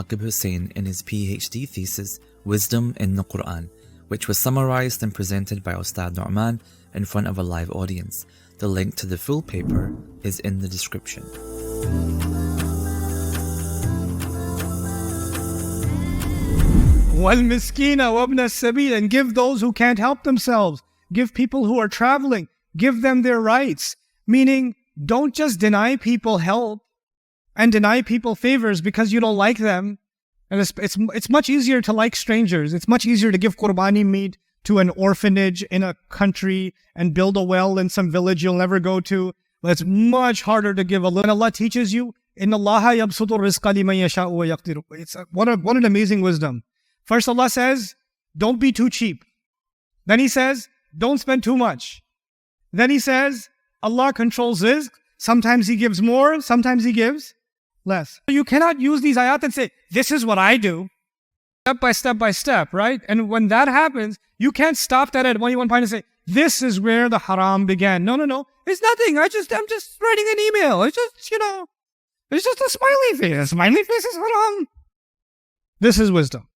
Aqib Hussain in his PhD thesis, Wisdom in the Quran, which was summarized and presented by Ustad Nu'man in front of a live audience. The link to the full paper is in the description. وَالْمِسْكِينَ وَابْنَ السَّبِيلِ, and give those who can't help themselves. Give people who are traveling. Give them their rights. Meaning, don't just deny people help and deny people favors because you don't like them. And it's much easier to like strangers. It's much easier to give qurbani meat to an orphanage in a country and build a well in some village you'll never go to. But it's much harder to give a little. And Allah teaches you, إِنَّ اللَّهَ يَبْسُطُ الرِّزْقَ لِمَنْ يَشَاءُ وَيَقْدِرُ. It's what an amazing wisdom. First Allah says, don't be too cheap. Then He says, don't spend too much. Then He says, Allah controls rizq. Sometimes He gives more, sometimes He gives less. You cannot use these ayat and say, this is what I do. Step by step, right? And when that happens, you can't stop that at one point and say, this is where the haram began. No. It's nothing. I'm just writing an email. It's just, it's just a smiley face. A smiley face is haram. This is wisdom.